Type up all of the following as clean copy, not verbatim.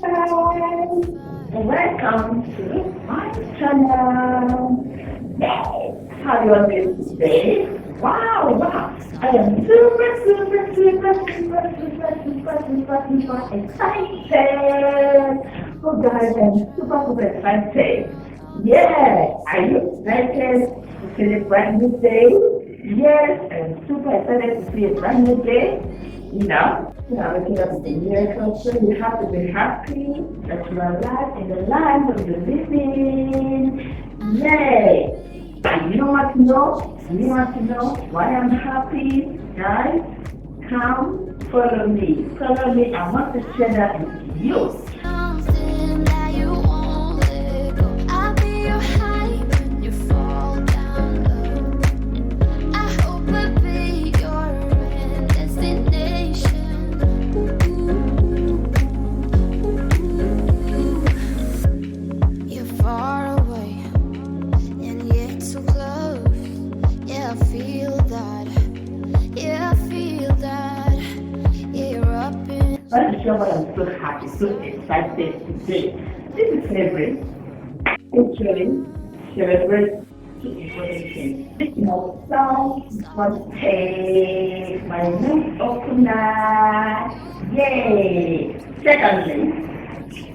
guys, and welcome to my channel. Yes, how are you all doing today? Wow, I am super excited. Oh guys, I'm super excited. Yeah, are you excited to see a brand new day? Yes, I'm super excited to see a brand new day. Waking up in the miracle, so you have to be happy that you are alive in the land of the living. Yay! And you know what to know? You want to know why I'm happy? Guys, come follow me. Follow me. I want to share that with you. Let me share why I'm so happy, so excited today. This is February. Actually, celebrate two important things. This my birthday, my new opener. Yay! Secondly,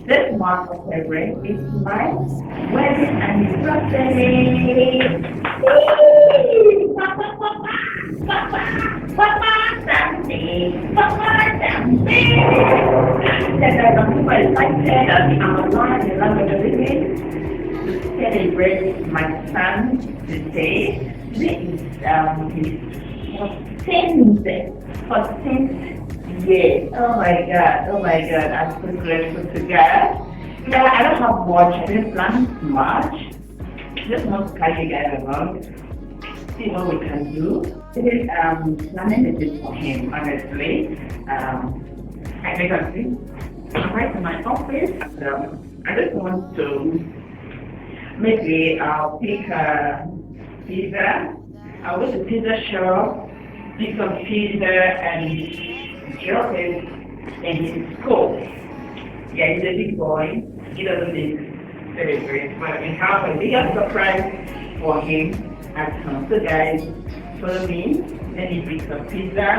this month of February is my wedding anniversary. Yay! Papa, something. That I'm super excited that I'm alive in the land of the living to celebrate my son today. This is his 14th year. Oh my God, I'm so grateful to God. Yeah, I don't have much, I didn't plan much. Just want to carry you guys along, see what we can do. Today, planning a bit for him, honestly. I make a thing. I'm right in my office. I just want to maybe I'll pick a pizza. I'll go to pizza shop, pick some pizza and drop it in his school. Yeah, he's a big boy. He doesn't need celebrate, but we have a bigger surprise for him at home. So guys, follow me. Then he picks some pizza,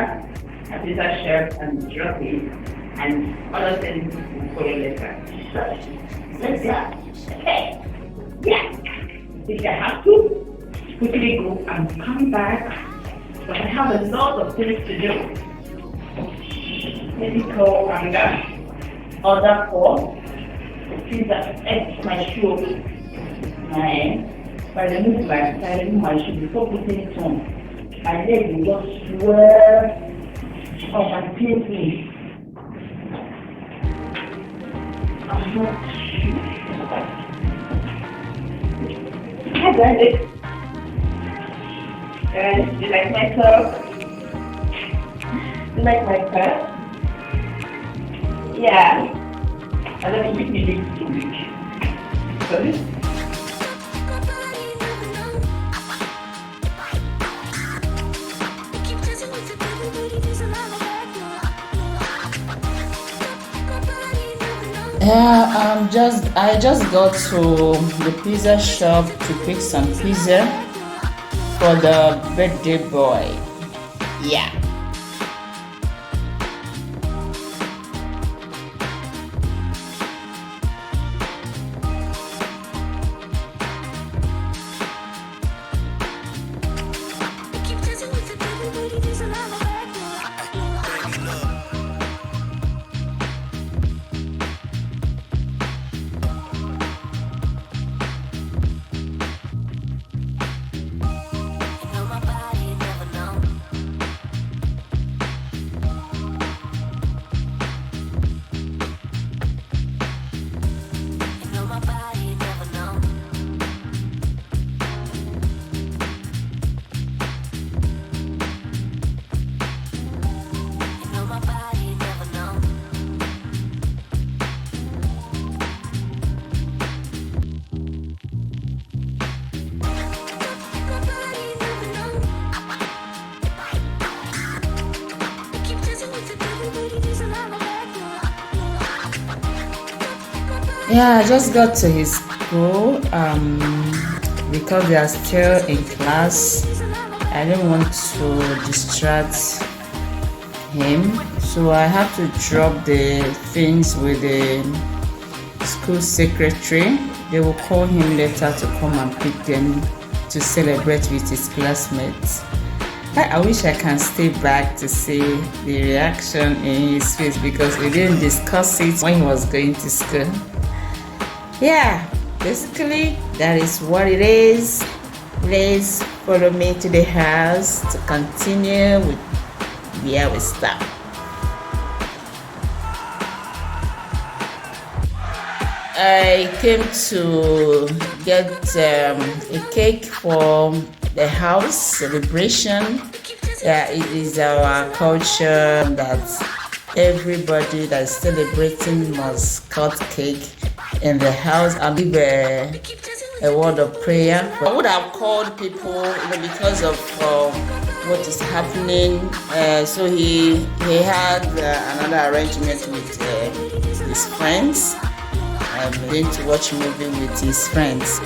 a pizza shop and drop it. And other things will follow later. So, let's go. Okay. Yeah. If I have to, quickly go and come back. But I have a lot of things to do. Maybe go and order for pizza. It's my shoe. By the move I remove my shoe before putting it on. My leg will just swell up and pain me. I'm not sure. Hi guys. Do you like my cup? Do you like my cup? Yeah. I don't think we need to week. Sorry? Yeah, I just got to the pizza shop to pick some pizza for the birthday boy. Yeah. Yeah, I just got to his school because they are still in class. I didn't want to distract him, so I have to drop the things with the school secretary. They will call him later to come and pick them to celebrate with his classmates. I wish I can stay back to see the reaction in his face because we didn't discuss it when he was going to school. Yeah, basically that is what it is. Please follow me to the house to continue with where we stop. I came to get a cake for the house celebration. Yeah, it is our culture that everybody that is celebrating must cut cake in the house and give a word of prayer. I would have called people, because of what is happening. So he had another arrangement with his friends. I'm going to watch a movie with his friends.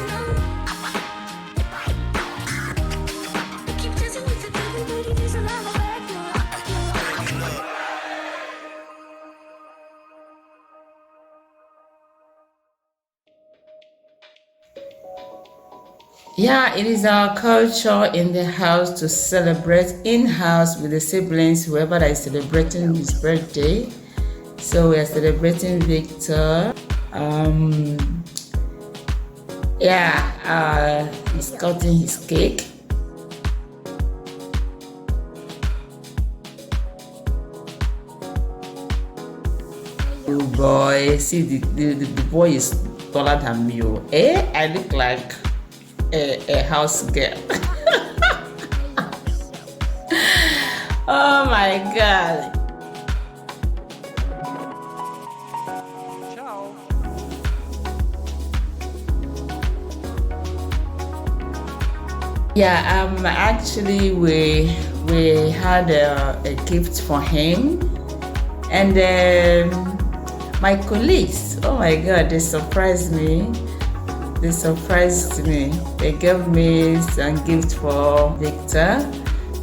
Yeah, it is our culture in the house to celebrate in-house with the siblings, whoever that is celebrating his birthday. So we are celebrating Victor. He's cutting his cake. Oh boy, see the boy is taller than me. I look like a house girl. Oh my god. Yeah, actually we had a gift for him, and my colleagues, oh my god, they surprised me. They gave me some gift for Victor,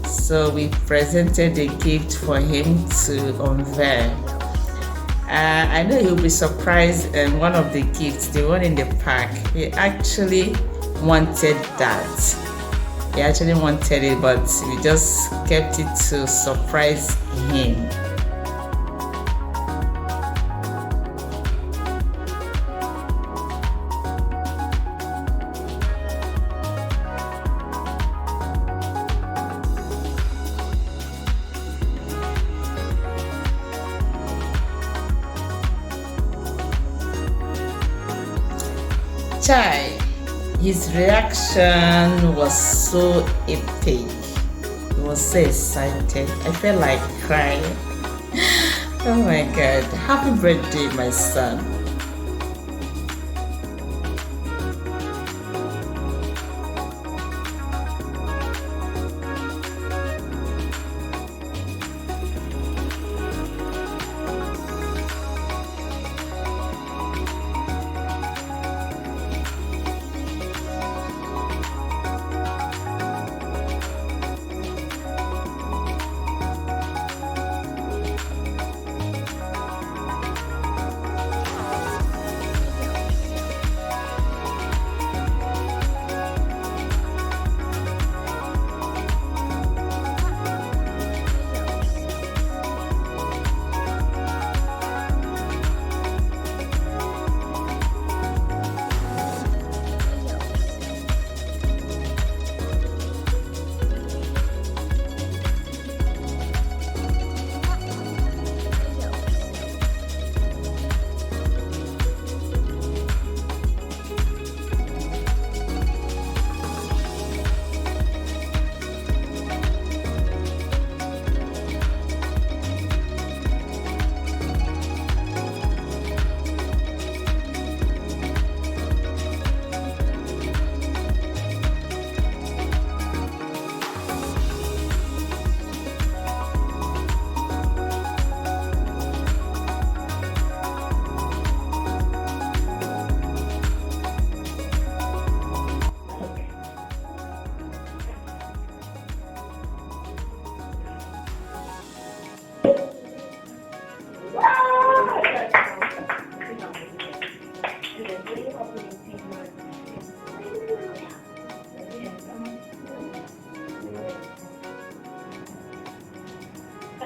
so we presented a gift for him to unveil. I know he'll be surprised, and one of the gifts, the one in the pack, he actually wanted that. He actually wanted it, but we just kept it to surprise him. Chai. His reaction was so epic. He was so excited. I felt like crying. Oh my god. Happy birthday, my son.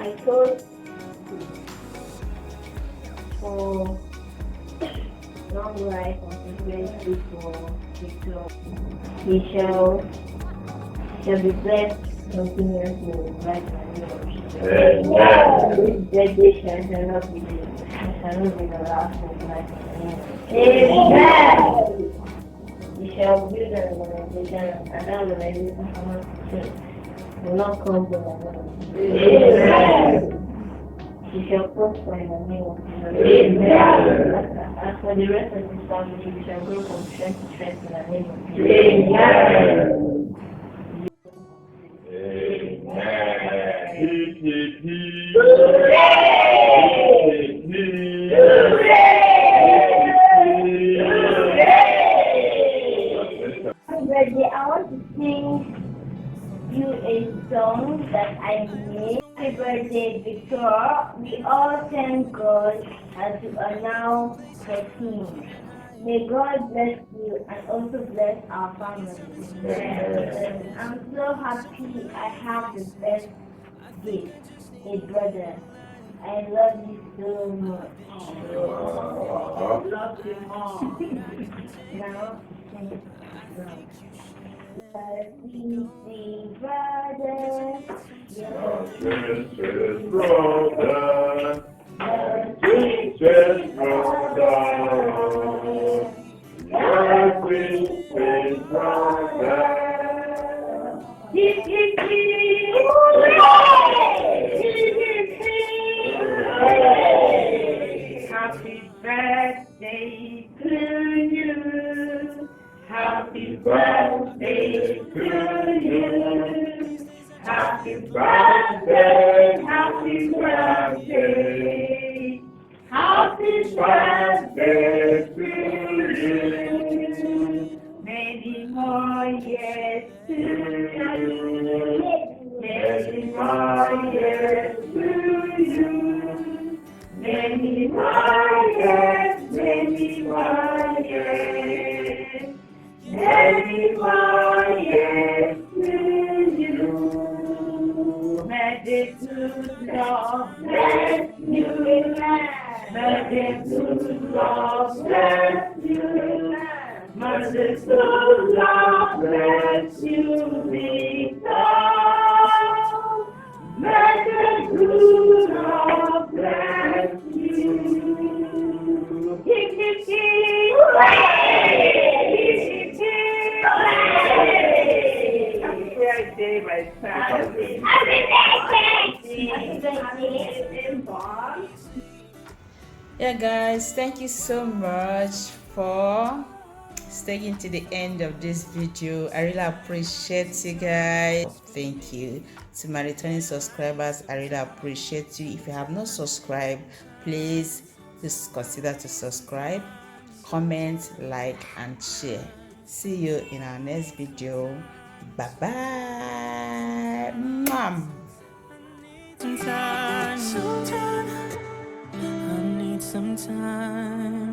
I told for long life and prosperity for Victor. He shall be blessed continuously in life and years. This birthday shall not be the last of life and years. Amen. He shall build an organization, and that organization will not come to an end. Amen. He shall prosper in the name of Jesus. Amen. As for the rest of his family, he shall grow from strength to strength in the name of Jesus. Amen. I want to sing you a song that I made. Happy birthday, Victor. We all thank God as you are now 13. May God bless you and also bless our family. I'm so happy I have the best gift, a brother. I love you so much. Love you more. Now, sing along. Happy brother, your Precious brother, precious brother, your precious brother. Happy birthday to you. Happy birthday to you. Happy birthday, happy birthday. Happy birthday to you. Many more years to you. Many more years to you. Many more years, many more years. Many more years to you. May the good Lord bless you. May the good Lord bless you. May the good Lord bless you, Victor. May the good Lord bless you. Happy birthday, my son. Yeah, guys, thank you so much for staying to the end of this video. I really appreciate you guys. Thank you to my returning subscribers. I really appreciate you. If you have not subscribed, please just consider to subscribe, comment, like and share. See you in our next video. Bye bye. Sometime I need some time.